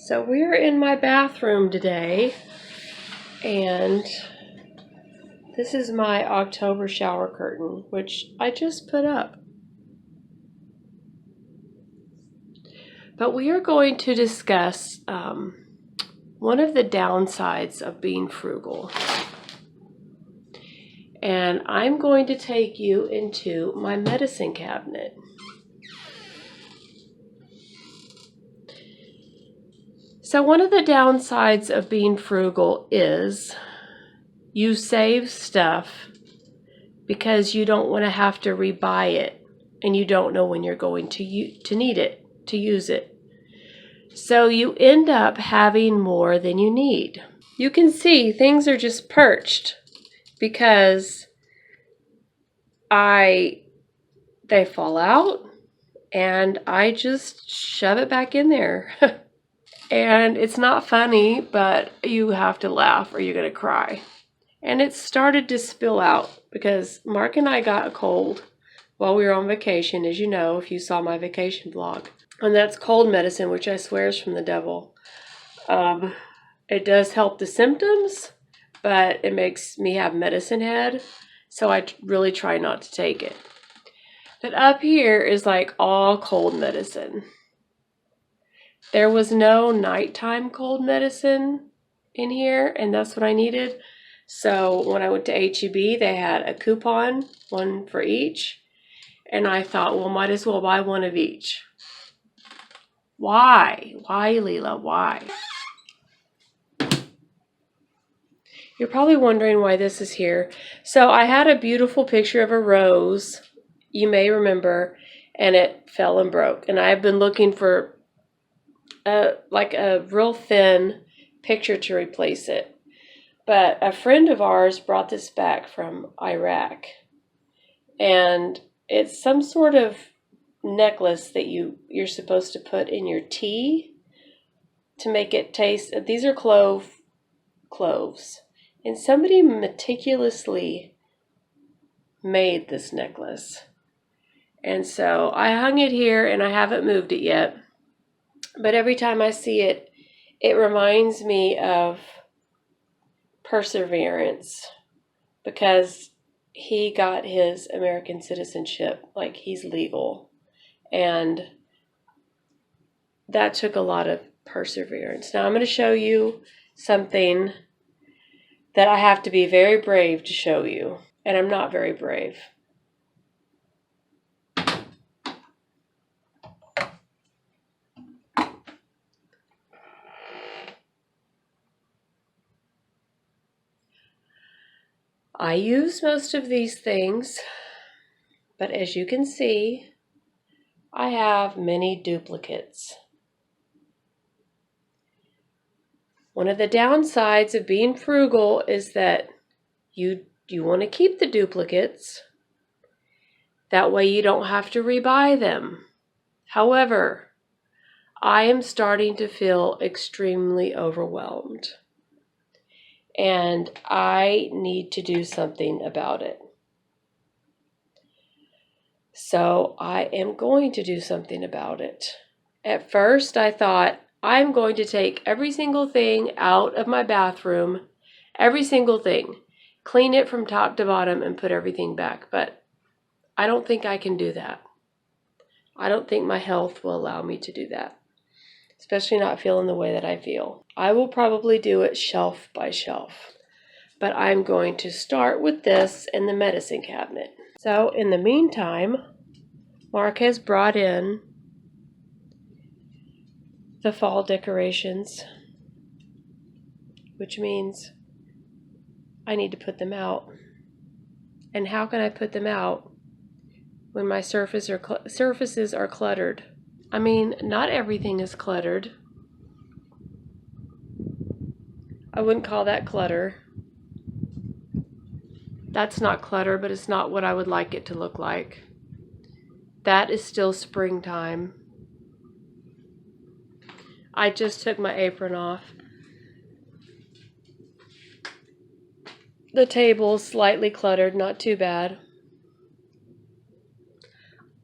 So we're in my bathroom today, and this is my October shower curtain, which I just put up. But we are going to discuss one of the downsides of being frugal. And I'm going to take you into my medicine cabinet. So one of the downsides of being frugal is you save stuff because you don't want to have to rebuy it, and you don't know when you're going to need it, to use it. So you end up having more than you need. You can see things are just perched because they fall out and I just shove it back in there. And it's not funny, but you have to laugh or you're going to cry. And it started to spill out because Mark and I got a cold while we were on vacation, as you know, if you saw my vacation vlog. And that's cold medicine, which I swear is from the devil. It does help the symptoms, but it makes me have medicine head, so I really try not to take it. But up here is like all cold medicine. There was no nighttime cold medicine in here, and that's what I needed. So when I went to H-E-B, they had a coupon, one for each. And I thought, well, might as well buy one of each. Why? Why, Leela? Why? You're probably wondering why this is here. So I had a beautiful picture of a rose, you may remember, and it fell and broke. And I've been looking for like a real thin picture to replace it. But a friend of ours brought this back from Iraq. And it's some sort of necklace that you're supposed to put in your tea to make it taste. These are cloves. And somebody meticulously made this necklace. And so I hung it here and I haven't moved it yet. But every time I see it, it reminds me of perseverance, because he got his American citizenship, like he's legal. And that took a lot of perseverance. Now I'm going to show you something that I have to be very brave to show you. And I'm not very brave. I use most of these things, but as you can see, I have many duplicates. One of the downsides of being frugal is that you want to keep the duplicates. That way you don't have to rebuy them. However, I am starting to feel extremely overwhelmed. And I need to do something about it. So I am going to do something about it. At first I thought, I'm going to take every single thing out of my bathroom, every single thing, clean it from top to bottom and put everything back. But I don't think I can do that. I don't think my health will allow me to do that, especially not feeling the way that I feel. I will probably do it shelf by shelf, but I'm going to start with this in the medicine cabinet. So in the meantime, Mark has brought in the fall decorations, which means I need to put them out. And how can I put them out when my surfaces are cluttered? I mean, not everything is cluttered. I wouldn't call that clutter. That's not clutter, but it's not what I would like it to look like. That is still springtime. I just took my apron off. The table's slightly cluttered, not too bad.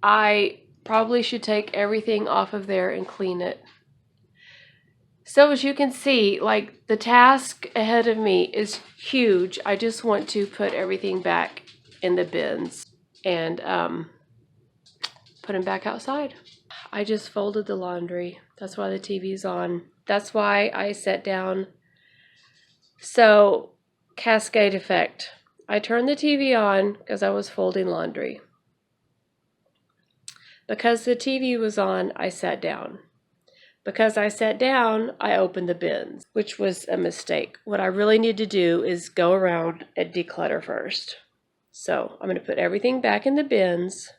I probably should take everything off of there and clean it. So as you can see, like, the task ahead of me is huge. I just want to put everything back in the bins and put them back outside. I just folded the laundry. That's why the TV's on. That's why I sat down. So, cascade effect. I turned the TV on because I was folding laundry. Because the TV was on, I sat down. Because I sat down, I opened the bins, which was a mistake. What I really need to do is go around and declutter first. So I'm going to put everything back in the bins,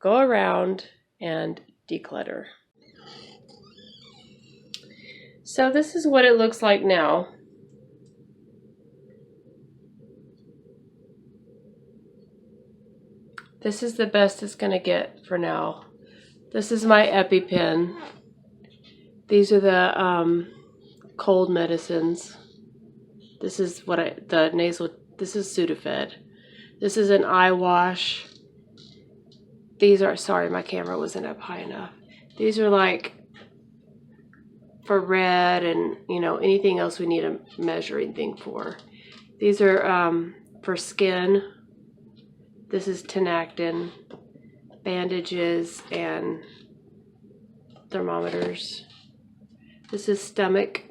go around, and declutter. So this is what it looks like now. This is the best it's going to get for now. This is my EpiPen. These are the cold medicines. This is this is Sudafed. This is an eye wash. These are, sorry, my camera wasn't up high enough. These are like for red and, anything else we need a measuring thing for. These are for skin. This is Tinactin, bandages, and thermometers. This is stomach.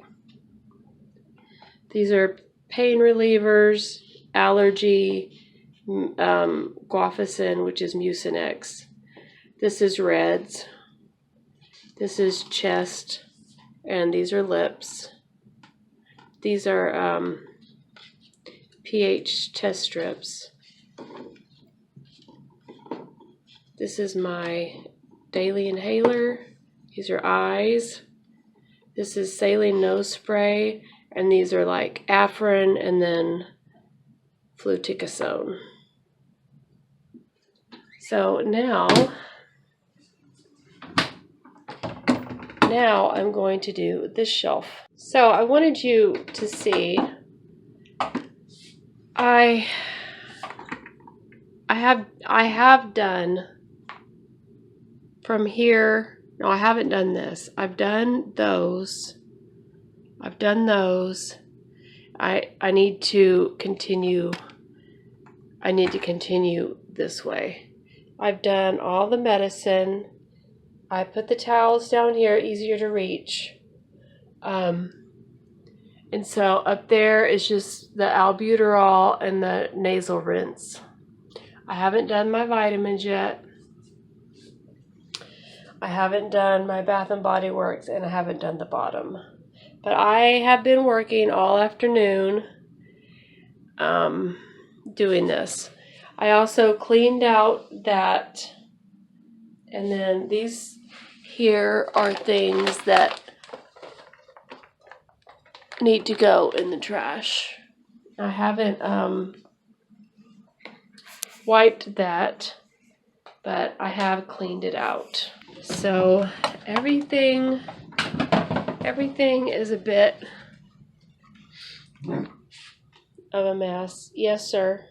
These are pain relievers, allergy, guaifenesin, which is Mucinex. This is Reds. This is chest, and these are lips. These are pH test strips. This is my daily inhaler. These are eyes. This is saline nose spray, and these are like Afrin and then fluticasone. So now I'm going to do this shelf. So I wanted you to see, I have done from here. No, I haven't done this. I've done those. I need to continue. I need to continue this way. I've done all the medicine. I put the towels down here, easier to reach. And so up there is just the albuterol and the nasal rinse. I haven't done my vitamins yet. I haven't done my Bath and Body Works, and I haven't done the bottom. But I have been working all afternoon doing this. I also cleaned out that, and then these here are things that need to go in the trash. I haven't wiped that, but I have cleaned it out. So everything is a bit of a mess. Yes, sir.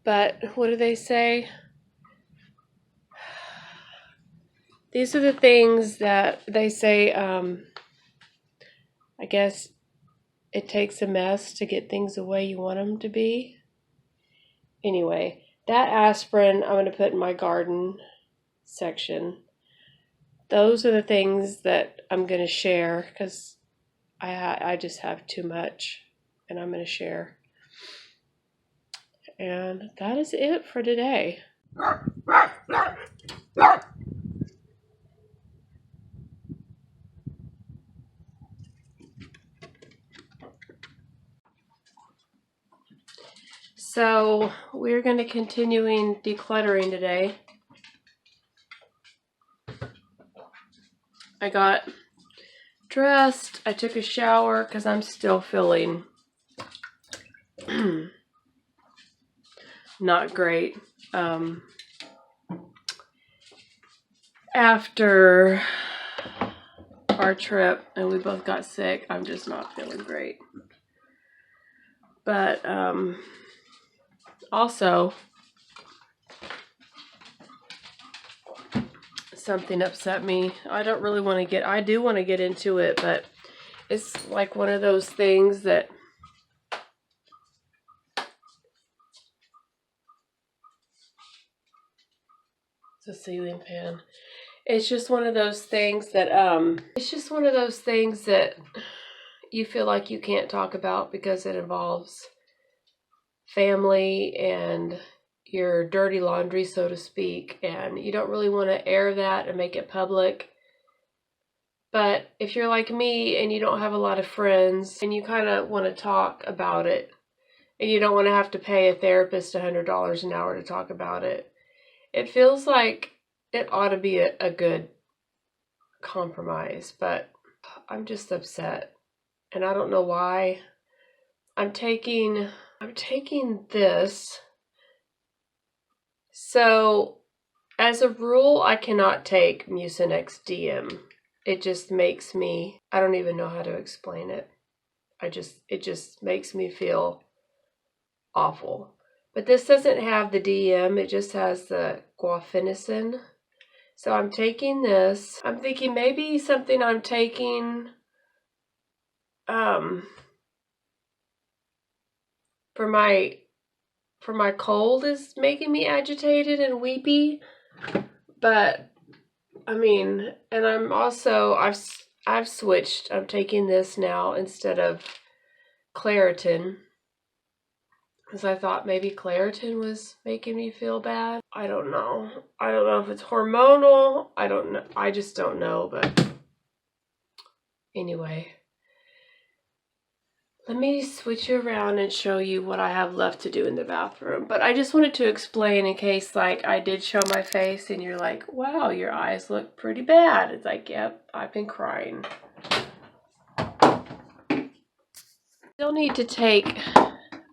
But what do they say? These are the things that they say, I guess it takes a mess to get things the way you want them to be. Anyway, that aspirin I'm going to put in my garden section. Those are the things that I'm going to share because I just have too much, and I'm going to share. And that is it for today. So we're going to continuing decluttering today. I got dressed. I took a shower because I'm still feeling not great. After our trip, and we both got sick, I'm just not feeling great. But also, something upset me. I do want to get into it, but it's like one of those things that it's a ceiling fan. It's just one of those things that you feel like you can't talk about because it involves family and your dirty laundry, so to speak, and you don't really want to air that and make it public. But if you're like me and you don't have a lot of friends and you kind of want to talk about it and you don't want to have to pay a therapist $100 an hour to talk about it, it feels like it ought to be a good compromise. But I'm just upset and I don't know why. I'm taking this. So as a rule, I cannot take Mucinex DM. It just makes me, I don't even know how to explain it. It just makes me feel awful. But this doesn't have the DM, it just has the guaifenesin. So I'm taking this. I'm thinking maybe something I'm taking for my cold is making me agitated and weepy. But I mean, and I'm also I've switched. I'm taking this now instead of Claritin, because I thought maybe Claritin was making me feel bad. I don't know. I don't know if it's hormonal. I don't know. I just don't know. But anyway, let me switch you around and show you what I have left to do in the bathroom. But I just wanted to explain in case like I did show my face and you're like, wow, your eyes look pretty bad. It's like, yep, I've been crying. Still need to take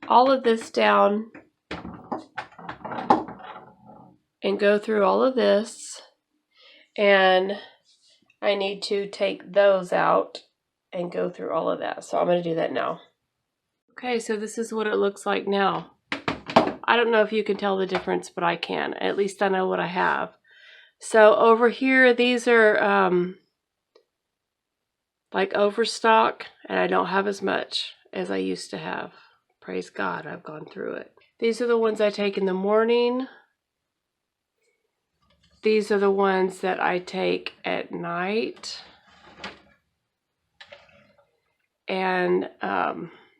all of this down and go through all of this, and I need to take those out and go through all of that. So I'm going to do that now. Okay, so this is what it looks like now. I don't know if you can tell the difference, but I can. At least I know what I have. So over here, these are like overstock, and I don't have as much as I used to have. Praise God, I've gone through it. These are the ones I take in the morning. These are the ones that I take at night. And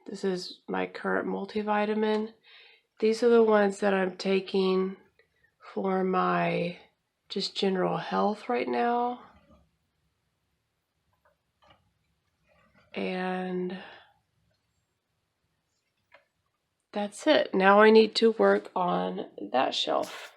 this is my current multivitamin. These are the ones that I'm taking for my just general health right now. And that's it. Now I need to work on that shelf.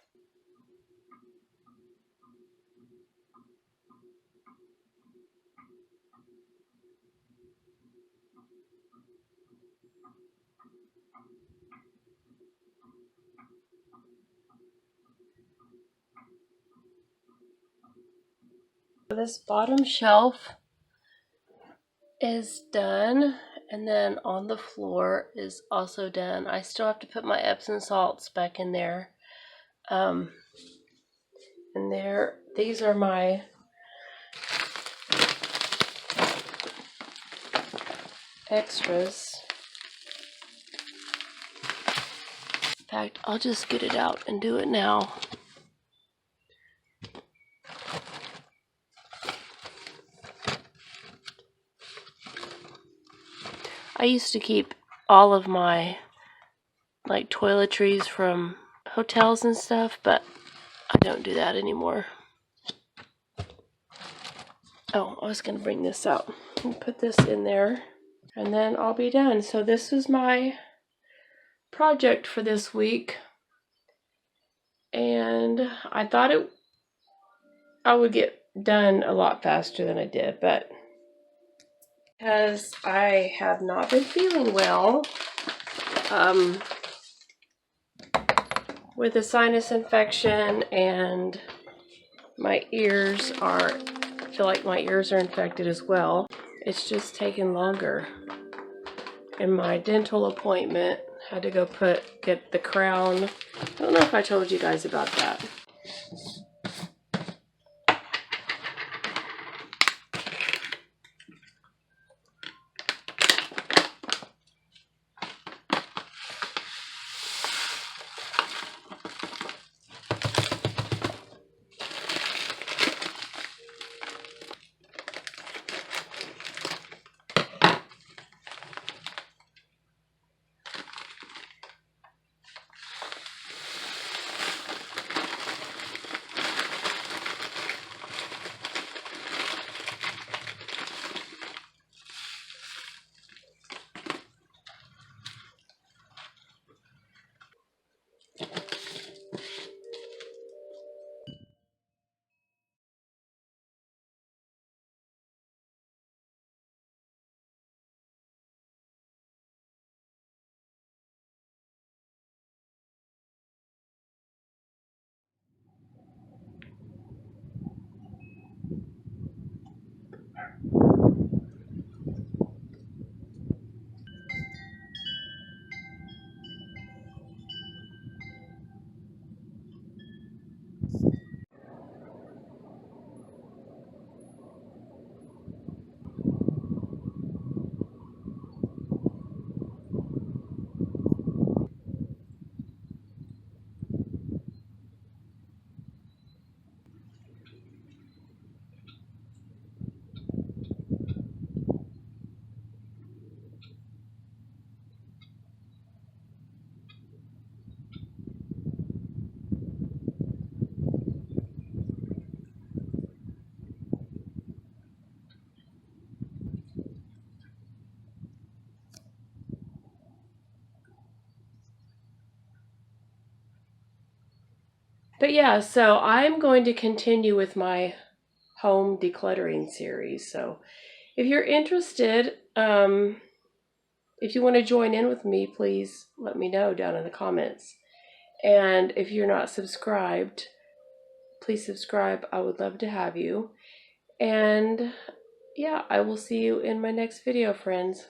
This bottom shelf is done, and then on the floor is also done. I still have to put my Epsom salts back in there. And these are my extras. In fact, I'll just get it out and do it now. I used to keep all of my like toiletries from hotels and stuff, but I don't do that anymore. Oh, I was going to bring this out and put this in there, and then I'll be done. So this was my project for this week, and I thought I would get done a lot faster than I did, but because I have not been feeling well with a sinus infection, and my ears I feel like my ears are infected as well. It's just taken longer. And my dental appointment, had to go get the crown. I don't know if I told you guys about that. But yeah, so I'm going to continue with my home decluttering series. So if you're interested, if you want to join in with me, please let me know down in the comments. And if you're not subscribed, please subscribe. I would love to have you. And yeah, I will see you in my next video, friends.